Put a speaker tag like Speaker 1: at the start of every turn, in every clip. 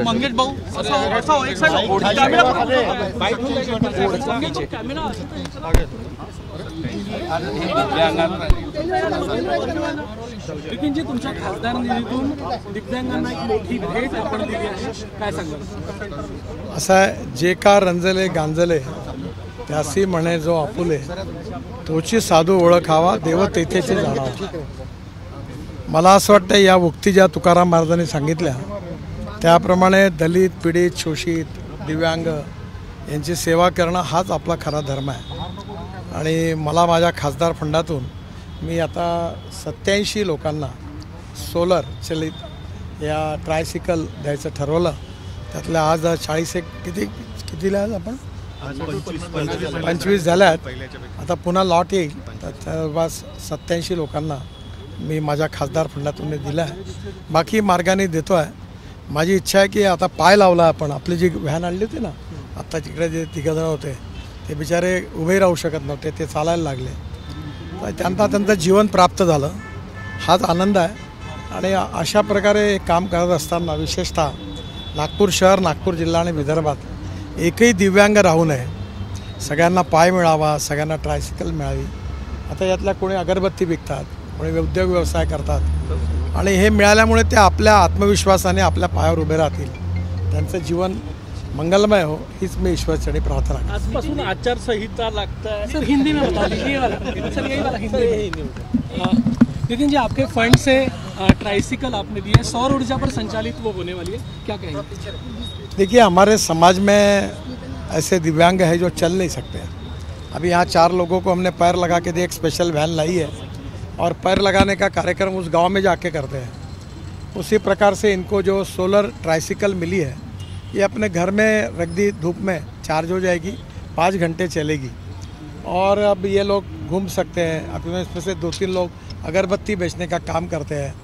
Speaker 1: मंगेश भाऊ एक
Speaker 2: नितीनजी, तुमच्या खासदार निधीतून दिव्यांगांना एक मोठी भेट आपण दिली आहे, काय सांगाल?
Speaker 3: असं आहे, जे का रंजले गांजले त्यासी म्हणे जो आपुले, तोची साधू ओळखावा देव तेथेचे जाणावा. मला असं वाटतं या उक्ती ज्या तुकाराम महाराजांनी सांगितल्या त्याप्रमाणे दलित, पीडित, शोषित, दिव्यांग यांची सेवा करणं हाच आपला खरा धर्म आहे. आणि मला माझ्या खासदार फंडातून मी आता 87 लोकांना सोलर चलित या ट्रायसिकल द्यायचं ठरवलं. त्यातल्या आज 40 कितीला आज आपण 25 झाल्यात. आता पुन्हा लॉट येईल, तर जवळपास 87 लोकांना मी माझ्या खासदार फंडातून दिलं आहे. बाकी मार्गाने देतो आहे. माझी इच्छा आहे की आता पाय लावला आपण, आपली जी व्हॅन आणली होती ना, आत्ता तिकडे जे 3 जण होते ते बिचारे उभे राहू शकत नव्हते, ते चालायला लागले. तर त्यांचं जीवन प्राप्त झालं, हाच आनंद आहे. आणि अशा प्रकारे काम करत असताना विशेषतः नागपूर शहर, नागपूर जिल्हा आणि विदर्भात एकही दिव्यांग राहू नये. सगळ्यांना पाय मिळावा, सगळ्यांना ट्रायसिकल मिळावी. आता यातल्या कोणी अगरबत्ती विकतात, कोणी उद्योग व्यवसाय करतात, आणि हे मिळाल्यामुळे ते आपल्या आत्मविश्वासाने आपल्या पायावर उभे राहतील, त्यांचं जीवन मंगलमय हो, हीच मी ईश्वरचरणी प्रार्थना करतो.
Speaker 2: आजपासून आचारसंहिता लागता है सर, हिंदी में बता दीजिए सर, यही वाला हिंदी. नितिन जी, आपके फंड से ट्राइसिकल आपने दिए, सौर ऊर्जा पर संचालित वो होने वाली है, क्या कहेंगे?
Speaker 3: देखिए, हमारे समाज में ऐसे दिव्यांग है जो चल नहीं सकते. अभी यहाँ 4 लोगों को हमने पैर लगा के दिए, एक स्पेशल वैन लाई है और पैर लगाने का कार्यक्रम उस गांव में जाके करते हैं. उसी प्रकार से इनको जो सोलर ट्राइसिकल मिली है, ये अपने घर में रख दी, धूप में चार्ज हो जाएगी, 5 घंटे चलेगी और अब ये लोग घूम सकते हैं. अब इसमें से 2-3 लोग अगरबत्ती बेचने का काम करते हैं,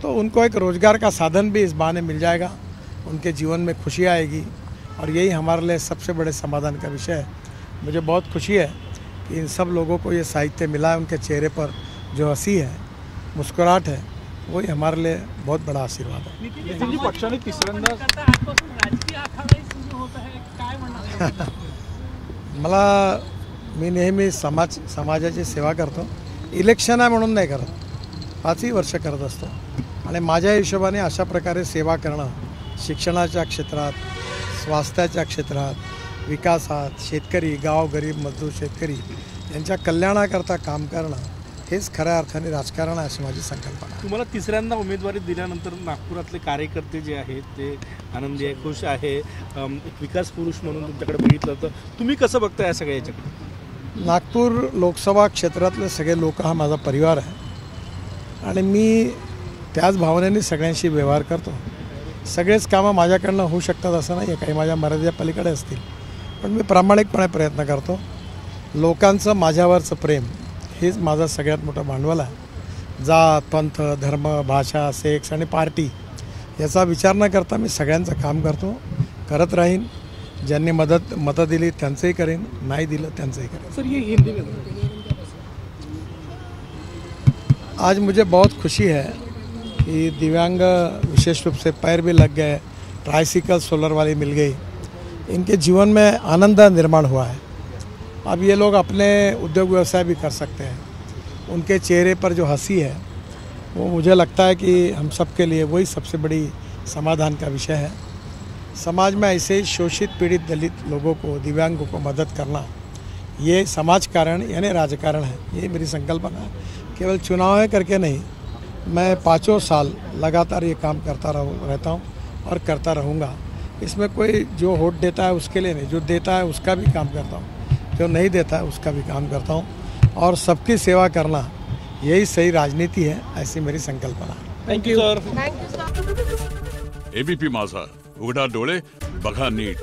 Speaker 3: तो उनको एक रोज़गार का साधन भी इस बहाने मिल जाएगा, उनके जीवन में खुशी आएगी. और यही हमारे लिए सबसे बड़े समाधान का विषय है. मुझे बहुत खुशी है कि इन सब लोगों को ये साहित्य मिला है. उनके चेहरे पर जो हंसी है, मुस्कुराहट है, वही हमारे लिए बहुत बड़ा आशीर्वाद है.
Speaker 2: पक्षाने तिसऱ्यांदा
Speaker 3: मला मी नेहमी समाजाची सेवा करतो. इलेक्शन आहे म्हणून नाही करत, 5ही वर्ष करत असतो. आणि माझ्या हिशोबाने अशा प्रकारे सेवा करणं, शिक्षणाच्या क्षेत्रात, स्वास्थ्याच्या क्षेत्रात, विकासात, शेतकरी, गाव गरीब मजदूर शेतकरी यांच्या कल्याणाकरता काम करणं, हेच खऱ्या अर्थाने राजकारण आहे अशी माझी संकल्पना.
Speaker 2: तुम्हाला तिसऱ्यांदा उमेदवारी दिल्यानंतर नागपुरातले कार्यकर्ते जे आहेत ते आनंदी आहे, खुश आहे, एक विकास पुरुष म्हणून तुमच्याकडे बघितलं, तर तुम्ही कसं बघता या सगळ्या याच्याकडे?
Speaker 3: नागपूर लोकसभा क्षेत्रातले सगळे लोक हा माझा परिवार आहे आणि मी त्याच भावनेने सगळ्यांशी व्यवहार करतो. सगळेच कामं माझ्याकडनं होऊ शकतात असं नाही आहे, काही माझ्या मर्यादेच्या पलीकडे असतील, पण मी प्रामाणिकपणे प्रयत्न करतो. लोकांचं माझ्यावरचं प्रेम हेच माझं सगळ्यात मोठं भांडवल आहे. जात, पंथ, धर्म, भाषा, सेक्स आणि पार्टी याचा विचार न करता मी सगळ्यांचं काम करतो, करत राहीन. ज्यांनी मतं दिली त्यांचंही करेन, नाही दिलं त्यांचंही करेन.
Speaker 2: सर, ये हिंदी में
Speaker 3: आज मुझे बहुत खुशी है कि दिव्यांग विशेष रूप से पैर भी लग गए, ट्राइसिकल सोलर वाली मिल गई, इनके जीवन में आनंद निर्माण हुआ है. अब ये लोग अपने उद्योग व्यवसाय भी कर सकते हैं. उनके चेहरे पर जो हंसी है वो मुझे लगता है कि हम सब के लिए वही सबसे बड़ी समाधान का विषय है. समाज में ऐसे ही शोषित पीड़ित दलित लोगों को, दिव्यांगों को मदद करना, ये समाज कारण यानी राजकारण है. ये मेरी संकल्पना है. केवल चुनाव है करके नहीं, मैं 5 साल लगातार ये काम करता रहता हूँ और करता रहूँगा. इसमें कोई जो वोट देता है उसके लिए नहीं, जो देता है उसका भी काम करता हूँ, जो नहीं देता है उसका भी काम करता हूँ. और सबकी सेवा करना यही सही राजनीति है, ऐसी मेरी संकल्पना है.
Speaker 2: Thank you sir.
Speaker 4: एबीपी माझा, उघडा डोळे बघा नीट.